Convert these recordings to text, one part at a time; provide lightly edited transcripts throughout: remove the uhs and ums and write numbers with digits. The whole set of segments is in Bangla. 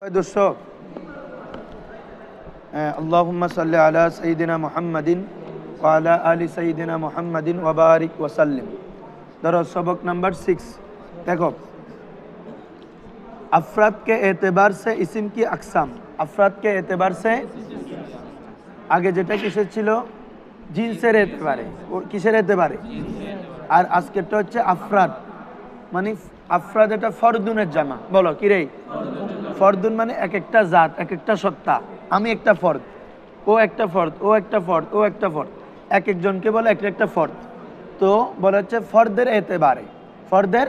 দর্শক, আল্লাহুম্মা সাল্লি আলা সাইয়্যিদিনা মুহাম্মাদিন ওয়া আলা আলি সাইয়্যিদিনা মুহাম্মাদিন ওয়া বারিক ওয়া সাল্লিম। ধরো सबक नंबर 6। देखो, अफराद के एतबार से इस्म की अकसाम। अफराद के एतबार से आगे যেটা কিসের ছিল, জিনসের এতবারে, কিসের এতবারে, আর আজকেরটা হচ্ছে আফরাদ, মানে আফরাদ এটা ফরদুনের জামা। বলো কি রে? ফরদুন মানে এক একটা জাত, এক একটা সত্তা। আমি একটা ফর্দ, ও একটা ফর্দ, ও একটা ফর্দ, ও একটা ফর্দ, এক একজনকে বলে এক একটা ফর্দ। তো বলা হচ্ছে ফর্দের এতেবারে, ফর্দের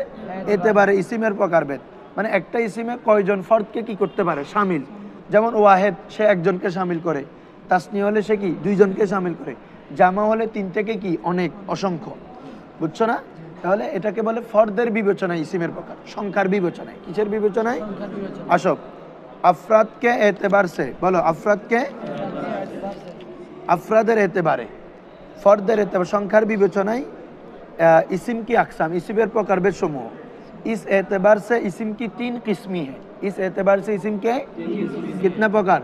এতেবারে ইসিমের প্রকারভেদ, মানে একটা ইসিমে কয়জন ফর্দকে কি করতে পারে, শামিল। যেমন ওয়াহেদ, সে একজনকে শামিল করে। তাসনিয়া হলে সে কি দুইজনকে শামিল করে। জামা হলে তিন থেকে কি অনেক, অসংখ্য। বুঝছো না? তাহলে এটাকে বলে ফর্দের বিবেচনায় ইসিমের প্রকার, সংখ্যার বিবেচনায়। কিসের বিবেচনায়? আসো, আফরাদকে এতেবার সে, বলো আফরাদকে, আফরাদের এতেবারে, ফর্দের এতেবার, সংখ্যার বিবেচনায় इस्म की अकसाम, इस्मेर प्रकारभेद समूह। इस एतबार से इस्म की 3 किस्में हैं। इस एतबार से इस्म के कितना प्रकार?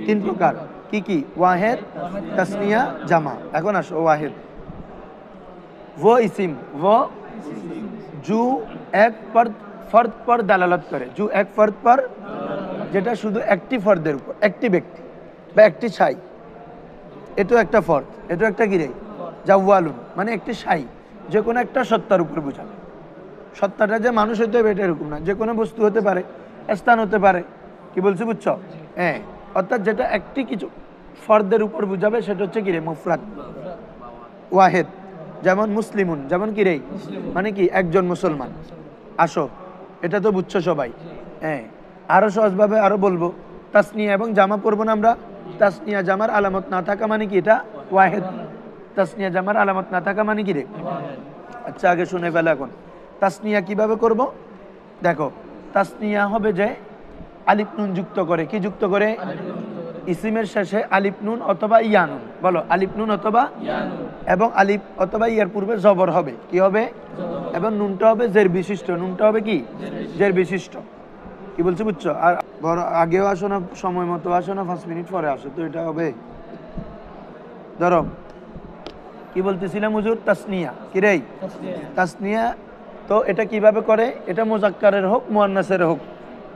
3 प्रकार। की वाहिद, तस्निया, जमा। এখন আসো वाहिद, वो इस्म, वो जो एक फर्द पर দালালত করে, जो एक फर्द पर, যেটা শুধু একটি ফর্দের উপর, একটি ব্যক্তি বা একটি ছাই। এটাও একটা ফর্দ, এটাও একটা গিরে জাওয়ালুন, মানে একটি ছাই, যে কোনো একটা সত্তার উপর বোঝাবে। সত্তাটা যে মানুষ হতে হবে এটা এরকম না, যে কোনো বস্তু হতে পারে, স্থান হতে পারে। কি বলছি বুঝছো? হ্যাঁ, অর্থাৎ যেটা একটি কিছু ফর্দের উপর বুঝাবে সেটা হচ্ছে কি রে? মুফরাদ। ওয়াহেদ, যেমন মুসলিমুন, যেমন কি রে, মানে কি একজন মুসলমান। আসো, এটা তো বুঝছো সবাই। হ্যাঁ, আরো সহজভাবে আরো বলবো, তাসনিয়া এবং জামা পড়বো না আমরা। তাসনিয়া জামার আলামত না থাকা মানে কি? এটা ওয়াহেদ। তাসনিয়া জামার আলামত না থাকা মানে কি রে? আচ্ছা, আগে শুনে ফেলো। এখন তাসনিয়া কিভাবে করব দেখো। তাসনিয়া হবে যে আলিফ নুন যুক্ত করে। কি যুক্ত করে? ইসিমের শেষে আলিফ নুন অথবা ইয়ানুন। বলো আলিফ নুন অথবা ইয়ানুন, এবং আলিফ অথবা ইয়ার পূর্বে জবর হবে। কি হবে? এবং নুনটা হবে জের বিশিষ্ট। নুনটা হবে কি? জের বিশিষ্ট। কি বলছি বুঝছো? আর বড় আগেও আসো না, সময় মতো আসো না, 5 মিনিট পরে আসো, তো এটা হবে। ধরো কি বলতেছিলাম হুজুর? তাসনিয়া। কি রে? তাসনিয়া। তো এটা কিভাবে করে? এটা মুজাক্কারের হোক মুয়ান্নাসের হোক,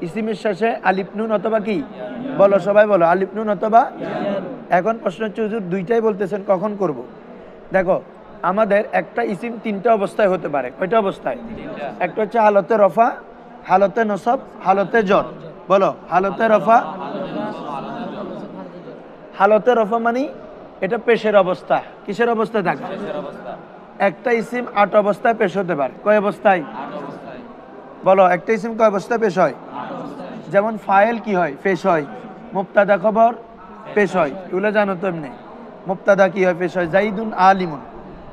ইসিমের শেষে আলিফ নুন অথবা কি, বলো সবাই বলো, আলিফ নুন অথবা। এখন প্রশ্ন হচ্ছে হুজুর দুইটাই বলতেছেন, কখন করব? দেখো, আমাদের একটা ইসিম 3টা অবস্থায় হতে পারে। কয়টা অবস্থায়? একটা হচ্ছে হালতে রফা, হালতে নসব, হালতে জর। বলো হালতে রফা। হালতে রফা মানে এটা পেশের অবস্থা। কিসের অবস্থায় থাকে? একটা ইসিম 8 অবস্থায় পেশ হতে পারে। কয় অবস্থায়? বলো একটা ইসিম কয় অবস্থায় পেশ হয়? যেমন ফাইল কি হয়? পেশ হয়। মুবতাদা খবর পেশ হয়, এগুলো জানো তো। এমনি মুবতাদা কি হয়? পেশ হয়। জাইদুন আলিমুন,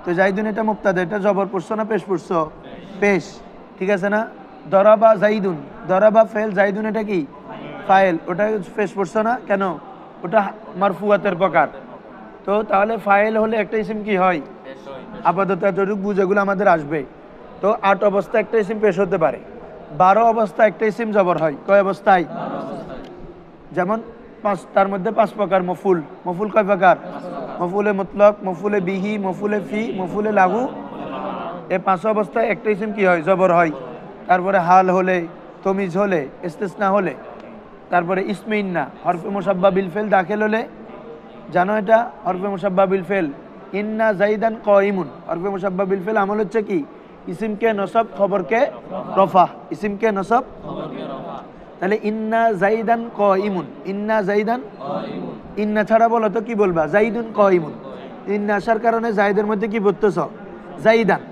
তো জাইদুন এটা মুবতাদা, এটা জবর পড়ছো না পেশ পড়ছো? পেশ। ঠিক আছে না? দরাবা জাইদুন, দরাবা ফেল, জাইদুন এটা কি? ফাইল, ওটা পেশ পড়ছো না কেন? ওটা মারফুয়াতের প্রকার। তো তাহলে ফাইল হলে একটা ইসিম কি হয়? আপাতত এতটুকু বুঝ, এগুলো আমাদের আসবে। তো 8 অবস্থায় একটা ইসিম পেশ হতে পারে। 12 অবস্থায় একটা ইসিম জবর হয়। কয় অবস্থায়? যেমন 5, তার মধ্যে 5 প্রকার মফুল। মফুল কয় প্রকার? মফুলে মুতলক, মফুলে বিহি, মফুলে ফি, মফুলে লাহু। এই 5 অবস্থায় একটা ইসিম কি হয়? জবর হয়। তারপরে হাল হলে, তমিজ হলে, ইস্তিসনা হলে, তারপরে ইসমে ইন্না, হরফে মুসাব্বা বিল ফেল দাখিল হলে, জানো এটা হরফে মুসাব্বা বিল ফেল। ইন্না জাইদান কাইমুন, হরফে মুসাব্বা বিল ফেল আমল হচ্ছে কি? ইসিমকে নসব, খবরকে রফা। ইসিমকে নসব, তাহলে ইন্না জাইদান কাইমুন, ইন্না জাইদান। ইন্না ছাড়া বলো তো কি বলবা? জাইদুন কাইমুন। ইন্না আসার কারণে জাইদের মধ্যে কি বলতেছ? জাইদান।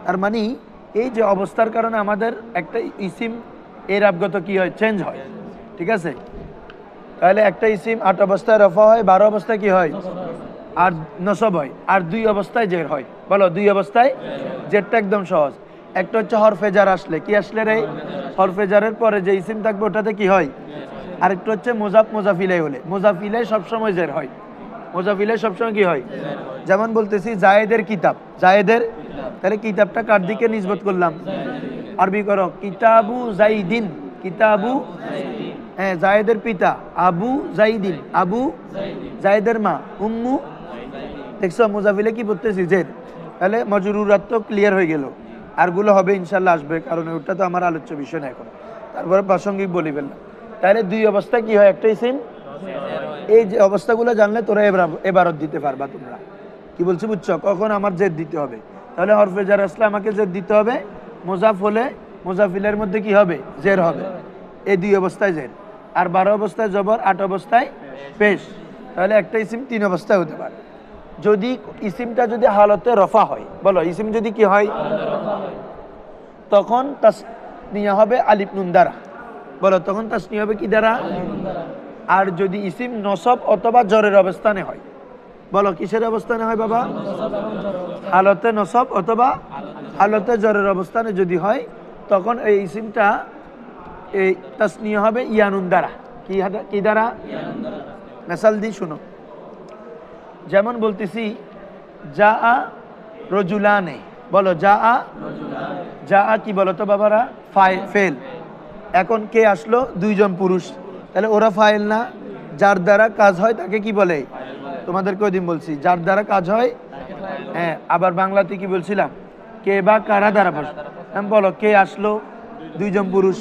তার মানে এই যে অবস্থার কারণে আমাদের একটা ইসিম এর আবগত কি হয়? চেঞ্জ হয়। ঠিক আছে? তাহলে একটা ইসিম 8 অবস্থায় রফা হয়, 12 অবস্থায় কি হয়? আর নসব হয়, আর 2 অবস্থায় জের হয়। বলো 2 অবস্থায়। জেরটা একদম সহজ। একটা হচ্ছে হরফে জার আসলে। কি আসলে রে? হরফে জারের পরে যে ইসিম থাকবে ওটাতে কি হয়? আরেকটা হচ্ছে মোজাফ, মোজাফিলাই হলে। মোজাফিলাই সবসময় জের হয়। মোজাফিলাই সবসময় কি হয়? যেমন বলতেছি জায়েদের কিতাব, জায়েদের, তাহলে কিতাবটা কার দিকে নিসবত করলাম? আরবি করো, কিতাবু জাইদিন, কিতাবু হ্যাঁ জায়েদের পিতা আবু জাইদিন, আবু জায়েদের মা উম্মু, দেখছো মুজাফিলে কি বলতেছি জের, তাহলে মজরুরাত তো ক্লিয়ার হয়ে গেল, আরগুলো হবে ইনশাল্লাহ আসবে, কারণ ওটা তো আমার আলোচ্য বিষয় না এখন, তারপরে প্রাসঙ্গিক বলি ফেললাম। তাহলে দুই অবস্থায় কি হয়, একটা ইসিম, এই যে অবস্থাগুলো জানলে তোরা এবারত দিতে পারবা তোমরা, কি বলছি বুঝছো, কখন আমার জেদ দিতে হবে, তাহলে হরফে জার আসলে আমাকে জেদ দিতে হবে, মুজাফ হলে মুজাফিলের মধ্যে কি হবে, জের হবে, এই দুই অবস্থায় জের, আর 12 অবস্থায় জবর, 8 অবস্থায় পেশ, তাহলে একটা ইসিম 3 অবস্থায় হতে পারে। যদি ইসিমটা যদি হালতে রফা হয়, বলো ইসিম যদি কি হয়, তখন তাসনিয়া হবে আলিফ নুন দ্বারা, বলো তখন তাসনিয়া হবে কি দ্বারা, আর যদি ইসিম নসব অথবা জরের অবস্থানে হয়, বলো কিসের অবস্থানে হয় বাবা, হালতে নসব অথবা হালতে জরের অবস্থানে যদি হয়, তখন এই ইসিমটা এই তাসনিয়া হবে ইয়ানুন দ্বারা, কি দ্বারা, মেসাল দি শুনো, যেমন বলতেছি যা আ রজুলানে, বলো যা আ কি বলো তো বাবারা, ফেল, এখন কে আসলো, 2 জন পুরুষ, তাহলে ওরা ফাইল না, যার দ্বারা কাজ হয় তাকে কি বলে, তোমাদেরকে ওই দিন বলছি যার দ্বারা কাজ হয়, হ্যাঁ আবার বাংলাতে কি বলছিলাম, কে বা কারা দ্বারা বসে, বলো কে আসলো, 2 জন পুরুষ,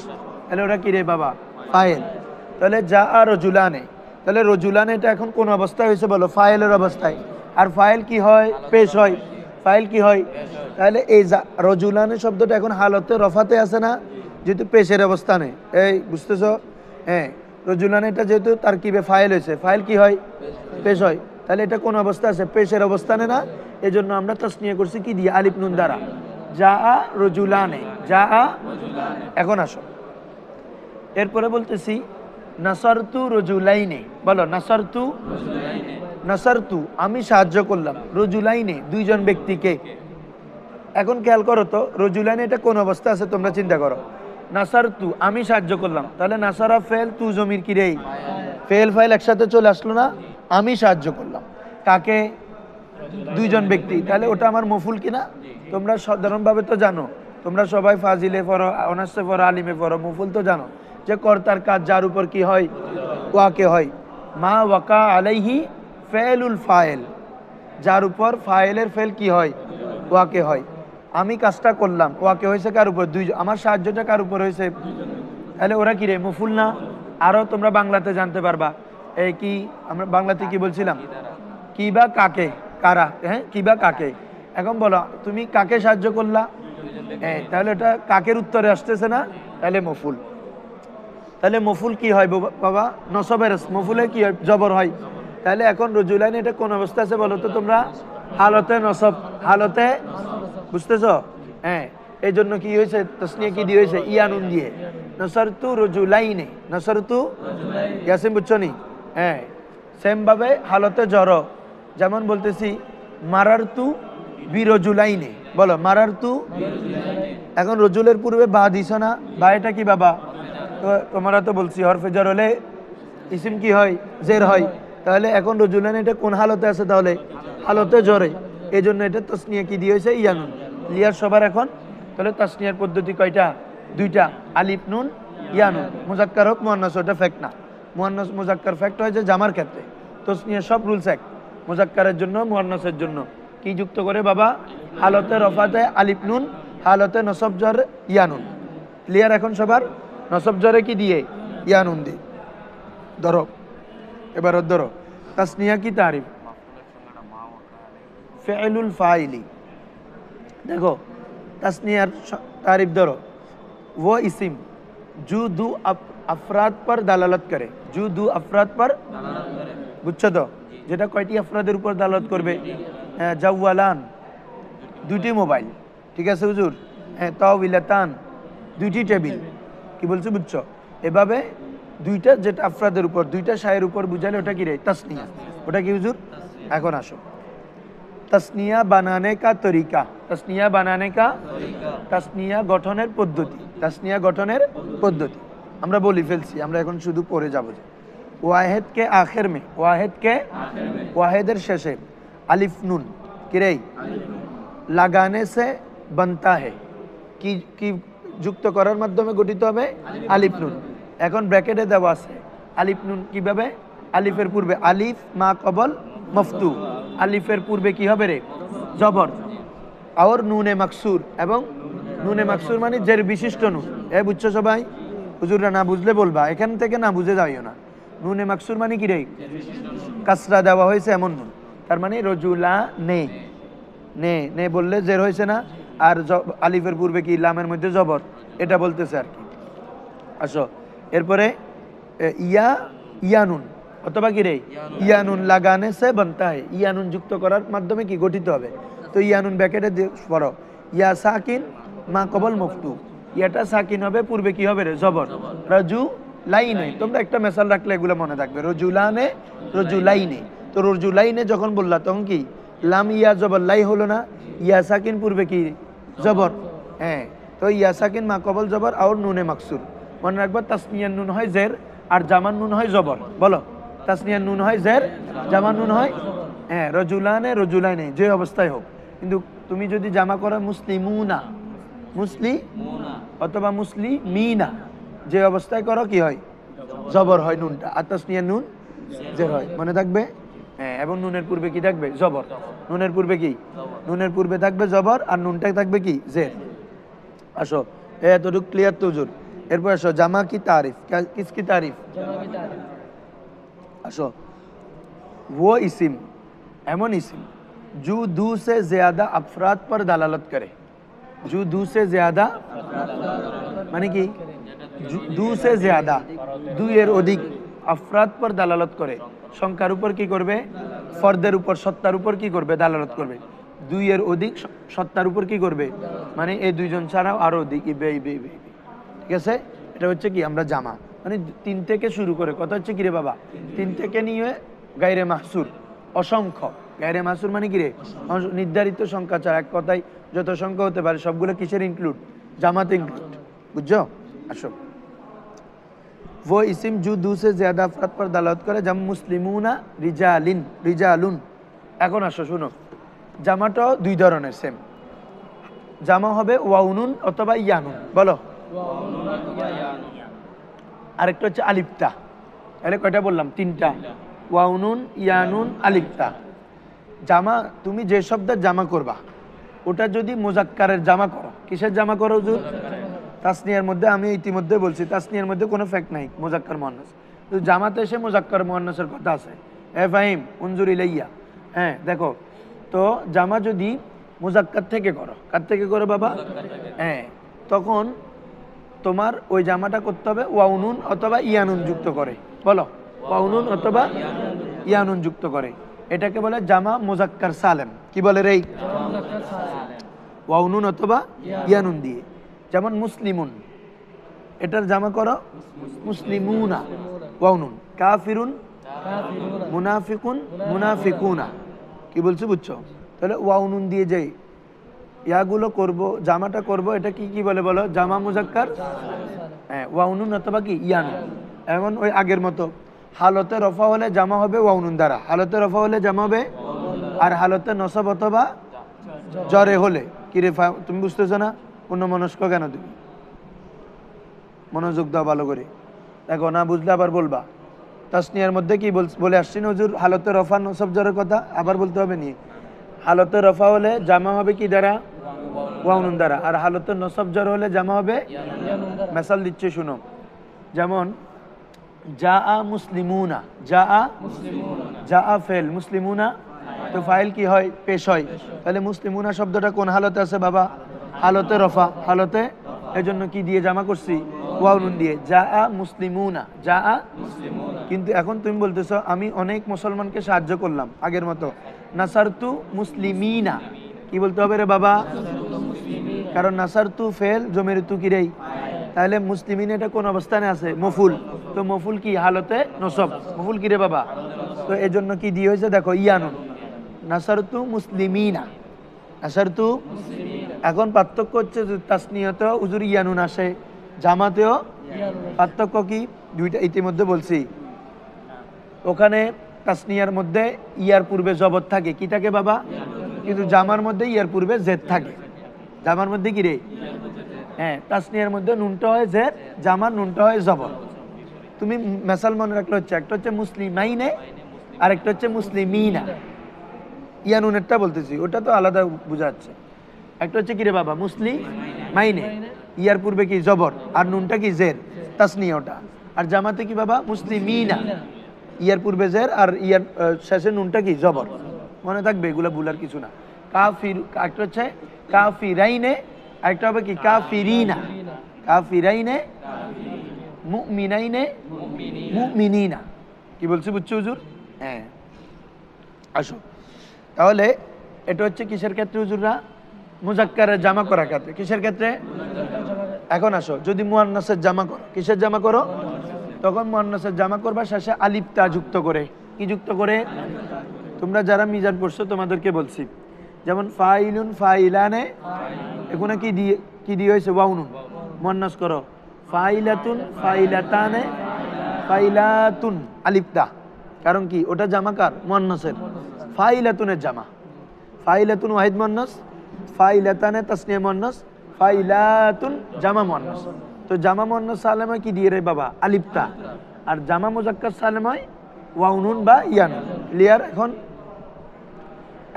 তাহলে ওরা কি রে বাবা, ফাইল, তাহলে যা আর রজুলানে, তাহলে রজুলানে এটা এখন কোন অবস্থায় হয়েছে বলো, ফাইলের অবস্থায়, আর ফাইল কি হয়, পেশ হয়, ফাইল কি হয়, তাহলে এই রজুলানে শব্দটা এখন হালতে রফাতে আছে না, যেহেতু পেশের অবস্থানে, এই বুঝতেছ, হ্যাঁ রজুলানে এটা যেহেতু তার কিবে ফাইল হয়েছে, ফাইল কি হয়, পেশ হয়, তাহলে এটা কোন অবস্থা আছে, পেশের অবস্থানে না, এজন্য আমরা তাসনিয়া করছি কি দিয়ে, আলিফ নুন দ্বারা, যা আ রজুলানে, যা আ, এখন আসো এরপরে বলতেছি নাসারতু রজুলাইনে, বলো নাসারতু আমি সাহায্য করলাম, রজুলাইনে 2 জন ব্যক্তিকে, এখন খেয়াল করো তো রজুলাইনে এটা কোন অবস্থা আছে তোমরা চিন্তা করো, নাসারতু আমি সাহায্য করলাম, তাহলে নাসারা ফেল তু জমির কি রে, ফেল ফাইল একসাথে চলে আসলো না, আমি সাহায্য করলাম কাকে, 2 জন ব্যক্তি, তাহলে ওটা আমার মফুল কিনা, তোমরা সাধারণভাবে তো জানো, তোমরা সবাই ফাজিলে পড়ো, অনার্সে পড়ো, আলিমে পড়ো, মফুল তো জানো যে কর্তার কাজ যার উপর কি হয়, ওয়াকে হয়, মা ওয়াকা আলাইহি ফেলুল ফাইল, যার উপর ফাইলের ফেল কি হয়, ওয়াকে হয়, আমি কাজটা করলাম, ওয়াকে হয়েছে কার উপর, 2 জন, আমার সাহায্যটা কার উপর হয়েছে, তাহলে ওরা কি রে, মফুল না, আরো তোমরা বাংলাতে জানতে পারবা, এই কি আমরা বাংলাতে কি বলছিলাম, কি বা কাকে, কারা, হ্যাঁ কি বা কাকে, এখন বলো তুমি কাকে সাহায্য করলা, হ্যাঁ তাহলে এটা কাকের উত্তরে আসতেছে না, তাহলে মফুল, তাহলে মফুল কি হয় বাবা, নসবের মফুলে কি হয়, জবর হয়, তাহলে এখন রজুলাইন এটা কোন অবস্থা আছে বলো তো তোমরা, হালতে নসব, হালতে, বুঝতেছ, হ্যাঁ এই জন্য কি হয়েছে, তাসনিয়া কি দিয়ে হয়েছে, ইয়ানুন দিয়ে, নাসারতু রজুলাইনে, নাসারতু, ইয়াসিন বুঝছো নি, হ্যাঁ সেম ভাবে হালতে জর, যেমন বলতেছি মারারতু বিরজুলাইনে, বলো মারারতু, এখন রজুলের পূর্বে বা দিছ না, বা এটা কি বাবা, তো তোমরা তো বলছি হরফে জার হলে ইসিম কি হয়, জের হয়, তাহলে এখন রজুলাইন এটা কোন হালতে আছে, তাহলে হালতে জরে, এই জন্য এটা তাসনিয়া কি দিয়ে হয়েছে, ইয়ানুন, ক্লিয়ার সবার এখন, তাহলে তাসনিয়ার পদ্ধতি কয়টা, 2টা, আলিফ নুন ইয়ানুন, মুজাক্কার হোক মুয়ান্নাস, ওটা ফ্যাক্ট না, মুয়ান্নাস মুজাক্কার ফ্যাক্ট হয় যে জামার ক্ষেত্রে, তাসনিয়ার সব রুলস এক, মুজাক্কারের জন্য মুয়ান্নাসের জন্য কি যুক্ত করে বাবা, হালতে রফাতে আলিফ নুন, হালতে নসব জর ইয়ানুন, ক্লিয়ার এখন সবার, নসব জরে কি দিয়ে, ইয়ানুন দিয়ে, ধরো এবার ধরো তাসনিয়া কি তারিফ, ফেলুল ফাইলি, দেখো তাসনিয়ার तारीफ धरो, वो इसिम जो 2 अफराद पर दालालत करे, जो 2 अफराद पर বুঝছো তো, যেটা কয়টি আফরাদের উপর দালালত করবে, জাওয়ালান 2টি মোবাইল, ঠিক আছে হুজুর, তাওবিলাতান 2টি টেবিল, কি বলছো বুঝছো, এভাবে 2টা যেটা আফরাদের উপর, 2টা শায়ের উপর বুঝালে ওটা কি রে, তাসনিয়া, ওটা কি হুজুর, এখন আসো तस्निया बनाने का तरीका, तस्निया बनाने का, तस्निया গঠনের পদ্ধতি, तस्निया গঠনের পদ্ধতি আমরা বলি ফেলছি, আমরা এখন শুধু পড়ে যাব যে ওয়াহিদ কে আখির মে, ওয়াহিদ কে, ওয়াহিদের শেষে আলিফ নুন কি রে, লাগানে সে बनता है, কি কি যুক্ত করার মাধ্যমে গঠিত হবে, আলিফ নুন, এখন ব্র্যাকেটে দেওয়া আছে আলিফ নুন কিভাবে আলিফের পূর্বে আলিফ মা কবল মফতু আলিফের পূর্বে কি হবে রে জবর আর নুনে মাকসুর এবং নুনে মাকসুর মানে জের বিশিষ্ট নুন বুঝছো সবাই হুজুররা না বুঝলে বলবা এখান থেকে না বুঝে যাইও না নুনে মাকসুর মানে কি রে কাসরা দেওয়া হয়েছে এমন নুন তার মানে রজুলা নে নে নে বললে জের হয়েছে না আর আলিফের পূর্বে কি লামের মধ্যে জবর এটা বলতেছে আর কি আসো এরপরে ইয়া ইয়ানুন অথবা কি রে ইয়ানুন লাগানে সে বানতা হয় ইয়ানুন যুক্ত করার মাধ্যমে কি গঠিত হবে তো ইয়ানুন ব্র্যাকেটে পড়ো ইয়া সাকিন মা কবল মফতু ইয়াটা সাকিন হবে পূর্বে কি হবে রে জবর রজু লাইনে তোমরা একটা মেসাল রাখলে এগুলো মনে থাকবে রজুলানে রজুলাইনে তো রজুলাইনে যখন বললা তখন কি লাম ইয়া জবর লাই হলো না ইয়া সাকিন পূর্বে কি জবর হ্যাঁ তো ইয়া সাকিন মা কবল জবর আর নুনে মাকসুর মনে রাখবা তাসনিয়ার নুন হয় জের আর জামান নুন হয় জবর বলো তাসনিয়ার নুন হয় জের জামান নুন হয় হ্যাঁ রজুলানে রজুলাইনে যে অবস্থায় হোক কিন্তু তুমি যদি জামা করো মুসলিমুনা অথবা মুসলিমিনা যে অবস্থায় করো কি হয় জবর হয় নুনটা আর তাসনিয়ার নুন জের হয় মনে থাকবে হ্যাঁ এবং নুনের পূর্বে কি থাকবে জবর নুনের পূর্বে কি নুনের পূর্বে থাকবে জবর আর নুনটা থাকবে কি জের আসো এতটুকু ক্লিয়ার তো হুজুর এরপর আসো জামা কি तारीफ किसकी तारीफ আসো वो इसिम एमन इसिम जो दो से ज्यादा अफराद पर दलालत करे जो दो से ज्यादा माने कि दो से ज्यादा दो এর অধিক अफराद पर दलालत करे সংখ্যার উপর কি করবে ফরদের উপর সত্তার উপর কি করবে দালালত করবে দুই এর অধিক সত্তার উপর কি করবে মানে এই দুইজন ছাড়াও আরো অধিক ঠিক আছে এটা হচ্ছে কি আমরা জামা মানে তিন থেকে শুরু করে কথা হচ্ছে কি রে বাবা তিন থেকে নিয়ে গায়রে মাহসুর অসংখ্য গায়রে মাহসুর মানে কি রে নির্ধারিত সংখ্যা ছাড়া এক কথায় যত সংখ্যা হতে পারে সবগুলো কিসের ইনক্লুড জামাতে ইনক্লুড বুঝছো আসো वो इसिम जो दो से ज्यादा अफराद पर दलालत करे जम मुस्लिमुना रिजालिन रिजालुन এখন আসো শুনো জামাটা দুই ধরনের সেম জামা হবে ওয়াউনুন অথবা ইয়ানুন বলো আরেকটা হচ্ছে আলিফতা তাহলে কয়টা বললাম তিনটা ওয়াউনুন ইয়ানুন আলিফতা জামা তুমি যে শব্দের জামা করবা ওটা যদি মুজাক্কারের জামা করো কিসের জামা করো হুজুর তাসনিয়ার মধ্যে আমি ইতিমধ্যে বলছি তাসনিয়ার মধ্যে কোনো ফ্যাক্ট নাই মুজাক্কার মুয়ান্নাস তো জামাতে এসে মুজাক্কার মুয়ান্নাসের কথা আছে ফাহিম উনজুর ইলাইয়া হ্যাঁ দেখো তো জামা যদি মুজাক্কার থেকে করো কার থেকে করো বাবা হ্যাঁ তখন তোমার ওই জামাটা করতে হবে ওয়াউনুন অথবা ইয়ানুন যুক্ত করে বলো ওয়াউনুন অথবা ইয়ানুন যুক্ত করে এটাকে বলে জামা মুজাক্কার সালেম কি বলে রে ওয়াউনুন অথবা ইয়ানুন দিয়ে যেমন মুসলিমুন এটার জামা করো মুসলিমুনা ওয়াউনুন কাফিরুন মুনাফিকুন মুনাফিকুনা কি বলছো বুঝছো তাহলে ওয়াউনুন দিয়ে যাই ইয়াগুলো করব জামাটা করব এটা কি কি বলে বলো জামা মুজাক্কার হ্যাঁ ওয়াউনুন অথবা কি ইয়ানুন এমন ওই আগের মতো হালতে রফা হলে জামা হবে ওয়াউনুন দ্বারা হালতে রফা হলে জামা হবে আর হালতে নসব অথবা জরে হলে কি রে তুমি বুঝতেছো না অন্য মনস্ক কেন তুমি মনোযোগ দাও ভালো করে দেখো না বুঝলে আবার বলবা তাসনিয়ার মধ্যে কি বলে আসছি না হুজুর হালতে রফা নসব জরের কথা আবার বলতে হবে নি হালতে রফা হলে জামা হবে কি দ্বারা ওয়াউনুন দ্বারা আর হালতে নসব জর হলে জামা হবে মিসাল দিচ্ছি শুনো যেমন জাআ মুসলিমুনা জাআ ফেল মুসলিমুনা তো ফাইল কি হয় পেশ হয় তাহলে মুসলিমুনা শব্দটা কোন হালতে আছে বাবা হালতে রফা হালতে এজন্য কি দিয়ে জামা করছি ওয়াউনুন দিয়ে জাআ মুসলিমুনা জাআ কিন্তু এখন তুমি বলতেছো আমি অনেক মুসলমানকে সাহায্য করলাম আগের মতো নাসারতু মুসলিমিনা কি বলতে হবে রে বাবা কারণ নাসারতু ফেল জমিরতু কি রে তাহলে মুসলিমিন এটা কোন অবস্থানে আছে মফুল তো মফুল কি হালতে নসব মফুল কি রে বাবা তো এজন্য কি দিয়ে হয়েছে দেখো ইয়ানুন নাসারতু মুসলিমিনা নাসারতু এখন পার্থক্য হচ্ছে তাসনিয়াতেও হুজুর ইয়ানুন আসে জামাতেও পার্থক্য কি দুইটা ইতিমধ্যে বলছি ওখানে তাসনিয়ার মধ্যে ইয়ার পূর্বে জবর থাকে কি থাকে বাবা কিন্তু জামার মধ্যে ইয়ার পূর্বে জেদ থাকে জামার মধ্যে কি রে হ্যাঁ তাসনিয়ার মধ্যে নুনটা হয় জেদ জামার নুনটা হয় জবর তুমি মেসাল মনে রাখলে হচ্ছে একটা হচ্ছে মুসলিমাইনে আর একটা হচ্ছে মুসলিমিনা। ইয়া নুনেরটা বলতেছি, ওটা তো আলাদা বোঝা যাচ্ছে। একটা হচ্ছে কি রে বাবা মুসলিম মাইনে, ইয়ার পূর্বে কি জবর আর নুনটা কি জের, তাসনিয়া ওটা। আর জামাতে কি বাবা মুসলিমিনা, ইয়ার পূর্বে জের আর ইয়ার শেষে নুনটা কি জবর। মনে থাকবে, এগুলো ভুলার কিছু না। কাফির একটা হচ্ছে কাফিরাইনে, আরেকটা হবে কি কাফিরিনা। কাফিরাইনে, মুমিনাইনে, মুমিনিনা। কি বলছি বুঝছো হুজুর? হ্যাঁ আসো তাহলে এটা হচ্ছে কিসের ক্ষেত্রে হুজুররা? মুজাক্কারের জামা করার ক্ষেত্রে। কিসের ক্ষেত্রে? এখন আসো, যদি মুয়ান্নাসের জামা করো, কিসের জামা করো? তখন মুয়ান্নাসের জামা করবা শেষে আলিফ তা যুক্ত করে। কি যুক্ত করে? তোমরা যারা মিজান পড়ছো তোমাদেরকে বলছি, যেমন ফাইলুন ফাইলানে, এখানে কি দিয়ে হয়েছে? ওয়াউনুন। মুয়ান্নাস করো ফাইলাতুন ফাইলাতানে ফাইলাতুন, আলিফ তা। কারণ কি? ওটা জামা কার? মুয়ান্নাসের। ফাইলাতুনের জামা। ফাইলাতুন ওয়াহিদ মুয়ান্নাস, ফাইলাতানে তাসনিয়া মুয়ান্নাস, ফাইলাতুন জামা মুয়ান্নাস। তো জামা মুয়ান্নাস সালেম হয় কি দিয়ে রে বাবা? আলিফ তা। আর জামা মুজাক্কার সালেম হয় ওয়াউনুন বা ইয়ানুন। ক্লিয়ার?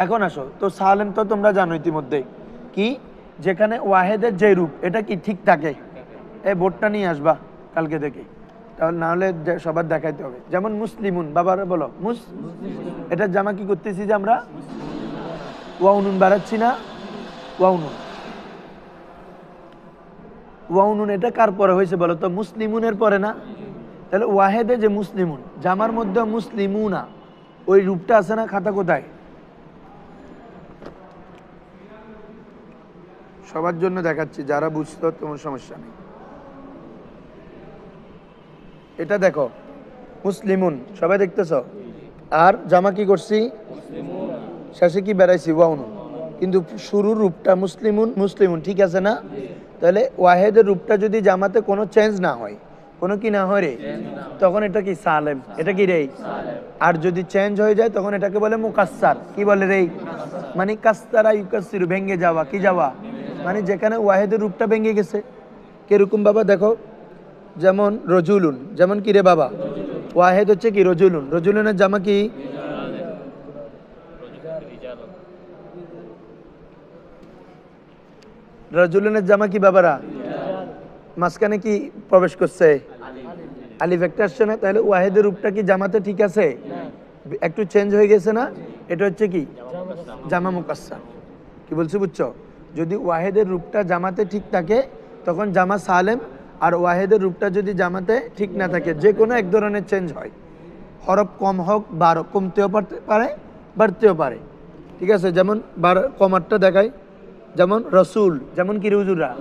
এখন আসো, তো সালেম তো তোমরা জানো ইতিমধ্যে কি, যেখানে ওয়াহেদের যে রূপ এটা কি ঠিক থাকে। এই বোর্ডটা নিয়ে আসবা কালকে থেকে, তাহলে না হলে সবার দেখাইতে হবে। যেমন মুসলিমুন, বাবার বলো মুস, এটা জামা কি করতেছি যে আমরা? ওয়াউনুন বাড়াচ্ছি না? ওয়াউনুন, ওয়াউনুন এটা কার পরে হয়েছে বলো তো? মুসলিমুনের পরে না? তাহলে ওয়াহেদে যে মুসলিমুন, জামার মধ্যে মুসলিমুনা, ওই রূপটা আছে না? খাতা কোথায়? সবার জন্য দেখাচ্ছি, যারা বুঝতো তোমার সমস্যা নেই। এটা দেখো মুসলিমুন, সবাই দেখতেছ? আর জামা কি করছি? শেষে কি বেড়াইছি? ওয়াউনুন। কিন্তু শুরুর রূপটা মুসলিমুন, মুসলিমুন, ঠিক আছে না? তাহলে ওয়াহেদের রূপটা যদি জামাতে কোনো চেঞ্জ না হয়, কোনো কি না হয় রে, তখন এটা কি? সালেম। এটা কি রে? আর যদি চেঞ্জ হয়ে যায় তখন এটাকে বলে মুকাসসার। কি বলে রে? মানে কাস্তারা ইউকাসসিরু, ভেঙে যাওয়া। কি যাওয়া? মানে যেখানে ওয়াহেদের রূপটা ভেঙে গেছে। কিরকম বাবা? দেখো যেমন রজুলুন, যেমন কি রে বাবা? ওয়াহেদ হচ্ছে কি? রজুলুন। রজুলুনের জামা কি? রজুলুনের জামা কি বাবারা? মাঝখানে কি প্রবেশ করছে? আলিফ একটা আসছে না? তাহলে ওয়াহেদের রূপটা কি জামাতে ঠিক আছে? একটু চেঞ্জ হয়ে গেছে না? এটা হচ্ছে কি? জামা মুকাসসার। কি বলছি বুঝছো? যদি ওয়াহেদের রূপটা জামাতে ঠিক থাকে তখন জামা সালেম, আর ওয়াহেদের রূপটা যদি জামাতে ঠিক না থাকে, যে কোনো এক ধরনের চেঞ্জ হয়, হরফ কম হোক, কমতেও পারে, বাড়তেও পারে। ঠিক আছে? যেমন কমারটা দেখায়, যেমন রসুল, যেমন কি হুজুররা,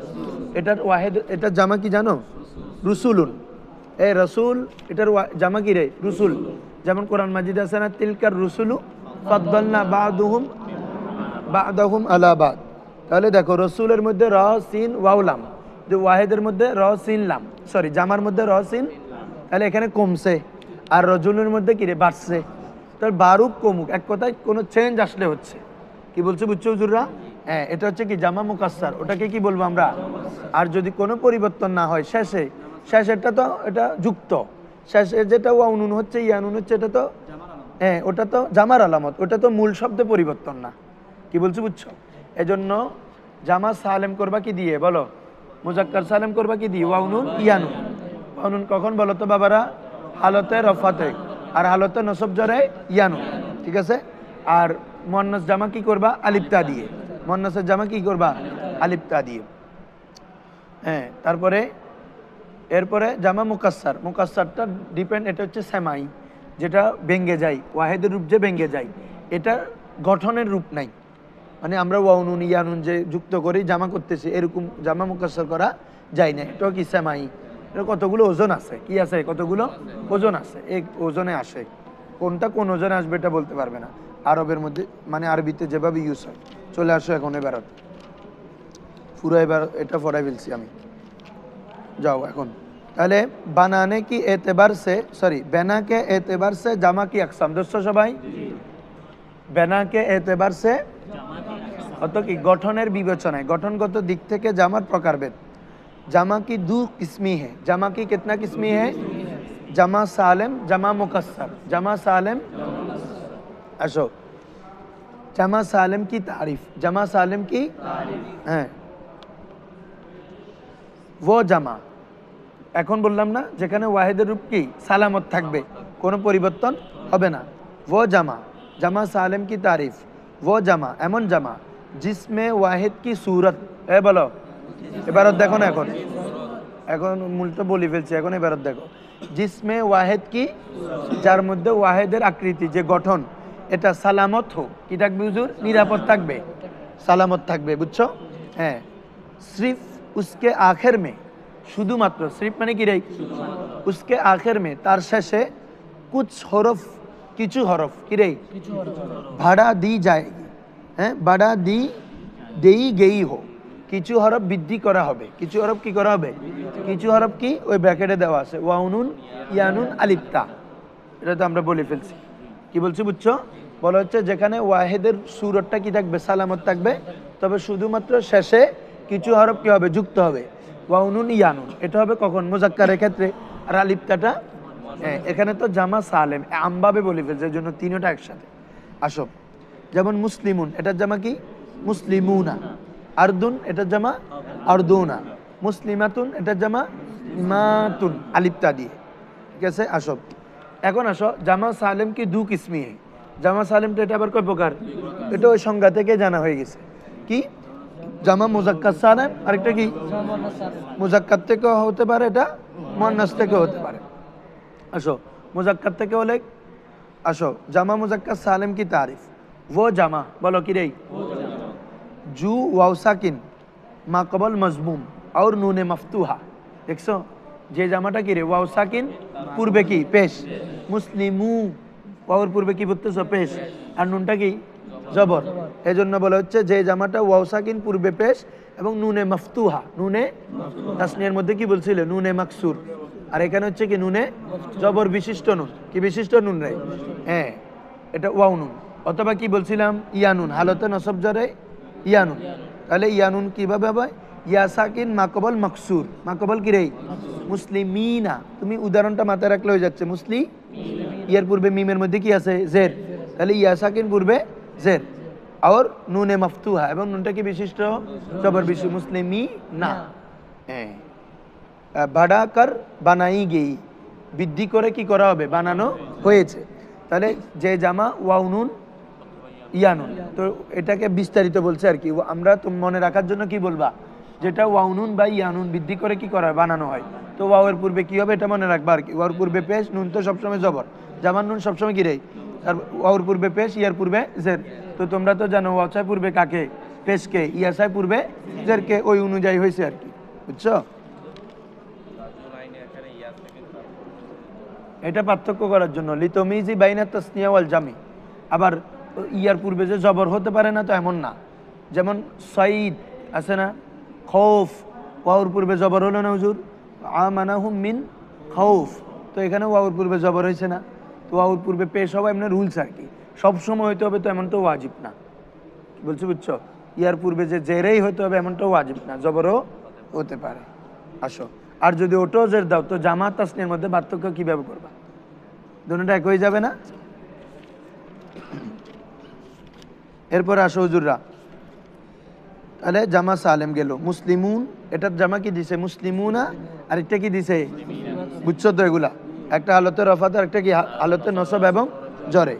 এটার ওয়াহেদ, এটার জামা কি জানো? রুসুলুন। এই রসুল, এটার জামা কি রে? রুসুল। যেমন কোরআন মাজিদ আছে না, তিলকার রুসুলু ফাদ্দালনা বা'দাহুম আলা বা'দ। তাহলে দেখো রসুলের মধ্যে র সিন ওয়াউলাম, যে ওয়াহেদের মধ্যে র সিন লাম, সরি জামার মধ্যে র সিন, তাহলে এখানে কমছে। আর রজুলের মধ্যে কি রে? বাড়ছে। তাহলে বারুক কমুক, এক কথায় কোনো চেঞ্জ আসলে হচ্ছে। কি বলছে বুঝছো হুজুররা? হ্যাঁ, এটা হচ্ছে কি? জামা মুকাসসার। ওটাকে কি বলবো আমরা? আর যদি কোনো পরিবর্তন না হয় শেষেরটা তো এটা যুক্ত, শেষে যেটা ওয়াউনুন হচ্ছে, ইয়ানুন হচ্ছে, এটা তো হ্যাঁ, ওটা তো জামার আলামত, ওটা তো মূল শব্দে পরিবর্তন না। কি বলছি বুঝছো? এজন্য জামা সালেম করবা কি দিয়ে বলো? মুজাক্কার সালেম করবা কি দিয়ে? ওয়াউনুন ইয়ানুন। ওয়াউনুন কখন বলো তো বাবারা? হালতে রফাতে, আর হালতে নসব জরে ইয়ানুন। ঠিক আছে? আর মুয়ান্নাস জামা কি করবা? আলিফ তা দিয়ে। মুয়ান্নাসের জামা কি করবা? আলিফ তা দিয়ে। হ্যাঁ, তারপরে এরপরে জামা মুকাসসার। মুকাসসারটা ডিপেন্ড, এটা হচ্ছে সেমাই, যেটা ভেঙে যায়, ওয়াহেদের রূপ যে ভেঙে যায়, এটা গঠনের রূপ নাই। মানে আমরা ওয়াউনুন ইয়ানুন যে যুক্ত করে জামা করতেছি, এরকম জামা মুকাসসার করা যায় না। এটাও কি? সেমাই। এটা কতগুলো ওজন আছে। কি আছে? কতগুলো ওজন আছে, এই ওজনে আসে। কোনটা কোন ওজনে আসবে এটা বলতে পারবে না আরবের মধ্যে, মানে আরবিতে যেভাবে ইউজ হয়। চলে আসো এখন এবার, পুরো এবার এটা পড়াই ফেলছি আমি। যাও এখন। তাহলে বানানে কি এতেবার সে, সরি বেনা কে এতেবার সে জামা কি আকসাম। দোস্ত সবাই, বেনা কে এতেবার সে অত কি? গঠনের বিবেচনায়, গঠনগত দিক থেকে জামার প্রকারভেদ। জামা কি দু কিসমি হে। জামা কি কিতনা কিসমি হে? জামা সালেম, জামা মুকাসসার। জামা সালেম, আসো, জামা সালেম কি তারিফ, জামা সালেম কি, হ্যাঁ, वो জামা। এখন বললাম না যেখানে ওয়াহিদের রূপ কি সালামত থাকবে, কোনো পরিবর্তন হবে না। वो জামা, জামা সালেম কি তারিফ, वो জামা এমন জামা জিসমে ওয়াহিদ কি সুরত, এ বলো এবারত দেখো না, এখন এখন মূলটা বলি ফেলছি, এখন এবারত দেখো। জিসমে ওয়াহিদ কি, যার মধ্যে ওয়াহিদের আকৃতি যে গঠন, এটা সালামত হো, কি থাকবে হুজুর, নিরাপদ থাকবে, সালামত থাকবে, বুঝছো? হ্যাঁ, সির্ফ উসকে আখের মে, শুধুমাত্র, সির্ফ মানে কি রে, উসকে আখের মে, তার শেষে কুছ হরফ, কিছু হরফ, কি রে, ভাড়া দি যায়গি, হ্যাঁ, বাড়া দি দেই গেই হো, কিছু হরফ বৃদ্ধি করা হবে, কিছু হরফ কি করা হবে, কিছু হরফ কি ওই ব্র্যাকেটে দেওয়া আছে, ওয়াউনুন, ইয়ানুন, আলিফতা, এটা তো আমরা বলে ফেলছি। কি বলছি বুঝছো? বলা হচ্ছে যেখানে ওয়াহিদের সুরতটা কি থাকবে, সালামত থাকবে, তবে শুধুমাত্র শেষে কিছু হরফ কি হবে, যুক্ত হবে, ওয়াউনুন, ইয়ানুন। এটা হবে কখন, মুজাক্কারের ক্ষেত্রে। আর আলিফতাটা, হ্যাঁ, এখানে তো জামা সালেম আমভাবে বলে ফেলছে, এই জন্য তিনটা একসাথে। আসো, যেমন মুসলিমুন, এটার জামা কি, মুসলিমুনা। আরদুন, এটার জামা আরদুনা। মুসলিমাতুন, এটার জামা মাতুন, আলিফতা দিয়ে, ঠিক আছে? আসো, এখন আসো, জামা সালেম কি দু কিসমি है। জামা সালেম তো এটা আবার কয় প্রকার, এটা ওই সংজ্ঞা থেকে জানা হয়ে গেছে। কি, জামা মুজাক্কার সালেম, আরেকটা কি, মুজাক্কার থেকে হতে পারে, এটা মুয়ান্নাস থেকে হতে পারে। আসো, মুজাক্কার থেকে হলে, আসো, জামা মুজাক্কার সালেম কি তারিফ, वो জামা, বলো কি রে, জু ওয়াও সাকিন মা কবল মজমুম और নুনে মফতুহা। দেখছো, যে জামাটা কি রে, ওয়াও সাকিন পূর্বে কি পেশ, মুসলিমু, ওয়াওর পূর্বে কি বলতেছ, পেশ, আর নুনটা কি জবর, এজন্য বলা হচ্ছে যে জামাটা ওয়াও সাকিন পূর্বে পেশ এবং নুনে মফতুহা, নুনে তাসনিয়ার মধ্যে কি বলছিলে, নুনে মাকসুর, আর এখানে হচ্ছে কি নুনে জবর বিশিষ্ট নুন, কি বিশিষ্ট নুন রে, হ্যাঁ, এটা ওয়াও নুন। অথবা কি বলছিলাম, ইয়ানুন, হালতে নসব জরে ইয়ানুন, তাহলে ইয়ানুন কিভাবে হবে, ইয়া সাকিন মাকবল মকসুর, মাকবল কি রে, মুসলিমিনা। তুমি উদাহরণটা মাথায় রাখলে হয়ে যাচ্ছে, মুসলি, ইয়ার পূর্বে মিমের মধ্যে কি আছে, জের, তাহলে ইয়া সাকিন পূর্বে জের, আর নুনে মফতুহা, এবং নুনটা কি বিশিষ্ট জবর বিশিষ্ট, মুসলিমি না। হ্যাঁ, ভাড়া কর বানাই গেই, বৃদ্ধি করে কি করা হবে, বানানো হয়েছে। তাহলে যে জামা ওয়াউনুন ইয়ানুন, তো এটাকে বিস্তারিত বলছে আর কি, আমরা তো মনে রাখার জন্য কি বলবা, যেটা ওয়াউনুন বা ইয়ানুন বৃদ্ধি করে কি করা হয়, বানানো হয়, তো ওয়াওয়ের পূর্বে কি হবে এটা মনে রাখবা আর কি। ওয়াওর পূর্বে পেশ, নুন তো সবসময় জবর, জামান নুন সবসময় কি রে, আর ওয়াওর পূর্বে পেশ, ইয়ার পূর্বে জের। তো তোমরা তো জানো ওয়াওসায় পূর্বে কাকে, পেশকে, ইয়াসায় পূর্বে জেরকে, ওই অনুযায়ী হয়েছে আর কি, বুঝছো? এটা পার্থক্য করার জন্য, লিতমিজি বাইনা তাসনিয়া ওয়াল জামি। আবার ইয়ার পূর্বে যে জবর হতে পারে না তো এমন না, যেমন সাইদ আছে না, খৌফ, ওয়াউর পূর্বে জবর হলো না হুজুর, আমানাহুম মিন খৌফ, তো এখানে ওয়াউর পূর্বে জবর হয়েছে না, তো ওয়াউর পূর্বে পেশ হওয়া এমনি রুলস আর কি, সবসময় হইতে হবে তো এমনটা ওয়াজিব না, বলছো বুঝছো? ইয়ার পূর্বে যে জেরেই হইতে হবে এমনটা ওয়াজিব না, জবরও হতে পারে। আসো, আর যদি ওটাও জের দাও তো জামা তাসনির মধ্যে পার্থক্য কিভাবে করবা, দুটোটা এক হয়ে যাবে না? এরপরে আসো হুজুররা, তাহলে জামা সালেম গেল, মুসলিমুন, এটার জামা কি দিছে, মুসলিমুনা, আর একটা কি দিছে, বুঝছো তো এগুলা, একটা হালতে রফাত আর একটা কি হালতে নসব এবং জরে।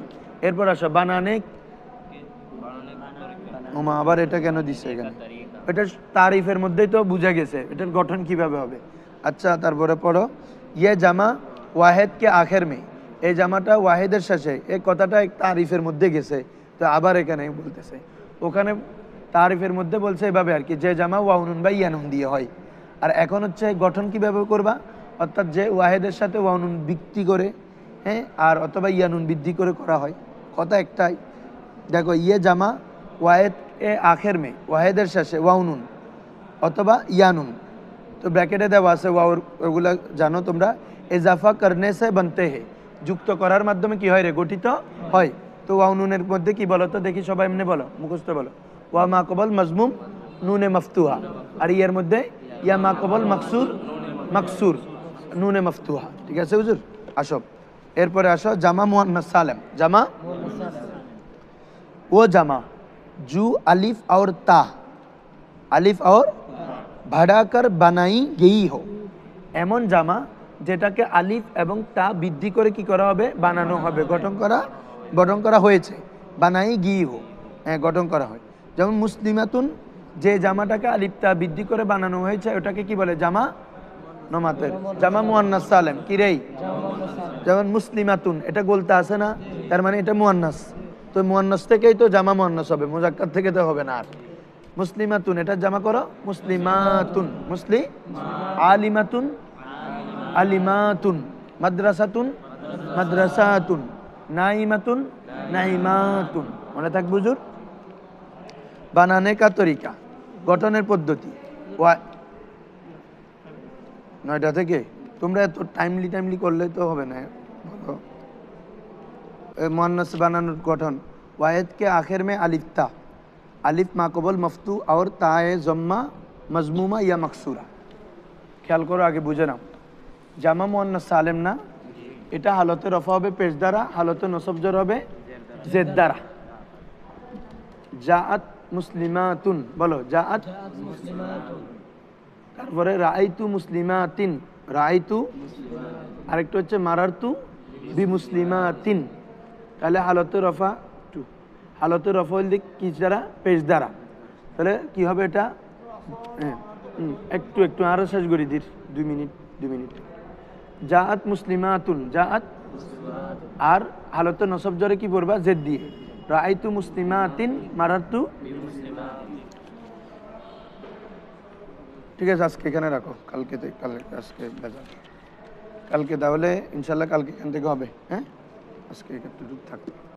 এরপর আসো বানানে, ওমা আবার এটা কেন দিছে এখানে, এটা তারিফের মধ্যেই তো বুঝা গেছে এটার গঠন কিভাবে হবে। আচ্ছা, তারপরে পড়ো, ইয়ে জামা ওয়াহেদ কে আখের মে, এই জামাটা ওয়াহেদের শেষে, এই কথাটা এক তারিফের মধ্যে গেছে, তো আবার এখানে বলতেছে, ওখানে তারিফের মধ্যে বলছে এভাবে আর কি, যে জামা ওয়াউনুন বা ইয়ানুন দিয়ে হয়, আর এখন হচ্ছে গঠন কিভাবে করবা, অর্থাৎ যে ওয়াহেদের সাথে ওয়াউনুন বৃদ্ধি করে, হ্যাঁ, আর অথবা ইয়ানুন বৃদ্ধি করে করা হয়, কথা একটাই। দেখো, ইয়ে জামা ওয়াহেদ এ আখের মে, ওয়াহেদের শেষে ওয়াউনুন অথবা ইয়ানুন, তো ব্র্যাকেটে দেওয়া আছে ওয়াউর, ওগুলা জানো তোমরা, এজাফা করনে সে বনতে হে, যুক্ত করার মাধ্যমে কি হয় রে, গঠিত হয়। তো ওয়াউনুনের মধ্যে কি বলো তো দেখি, সবাই এমনি বলো, মুখস্থ বলো, ওয়া মা কবল মজমুম নুনে মফতুহা, আর ইয়ার মধ্যে ইয়া মা কবল মকসুর, মকসুর নুনে মফতুহা, ঠিক আছে হুজুর? আসো এরপরে আসো জামা মুয়ান্নাস সালেম জামা वो जमा जो अलिफ और ता अलिफ और बढ़ाकर बनाई गई हो এমন জামা যেটাকে আলিফ এবং তা বৃদ্ধি করে কি করা হবে বানানো হবে গঠন করা হয়েছে বানাই গি হো হ্যাঁ গঠন করা হয় যেমন মুসলিমাতুন যে জামাটাকে আলিফ তা বৃদ্ধি করে বানানো হয়েছে ওটাকে কি বলে জামা নমাতের জামা মুয়ান্নাস সালেম কি রে যেমন মুসলিমাতুন এটা গোলতা আছে না তার মানে এটা মুয়ান্নাস তো মুয়ান্নাস থেকেই তো জামা মুয়ান্নাস হবে মুজাক্কার থেকে তো হবে না আর মুসলিমাতুন এটা জামা করো মুসলিমাতুন আলিমাতুন আলিমাতুন মাদ্রাসাতুন মাদ্রাসাতুন নাইমাতুন নাইমাতুন মনে থাক বুঝুর বানানে কা তরিকা গঠনের পদ্ধতি নয়টা থেকে তোমরা এত টাইমলি করলে তো হবে না বলো मुअन्नस बनानुर गठन वायद के आखिर में अलिफ ता अलिफ माकबल मफ्तू और ताए जम्मा मजमूमा या मकसूरा ख्याल करो आगे बुझे नाओ জামা মুয়ান্নাস সালেম না এটা হালতে রফা হবে পেশ দ্বারা হালতে নসব জর হবে জেদ দ্বারা জাআত মুসলিমাতুন বলো জাআত মুসলিমাতুন তারপরে রাআইতু মুসলিমাতিন রাআইতু আরেকটা হচ্ছে মারারতু বিমুসলিমাতিন তাহলে হালতে রফা টু হালতে রফা হইল কি দ্বারা পেশ দ্বারা তাহলে কি হবে এটা একটু আরো শেষ করি দির 2 মিনিট জাআত মুসলিমাতুন জাআত আর হালতে নসব জরে কি পড়বা জেদ দিয়ে রাআইতু মুসলিমাতিন মারারতু ঠিক আছে আজকে এখানে রাখো কালকে আজকে কালকে তাহলে ইনশাআল্লাহ কালকে এখান থেকে হবে হ্যাঁ আজকে একটু থাকবে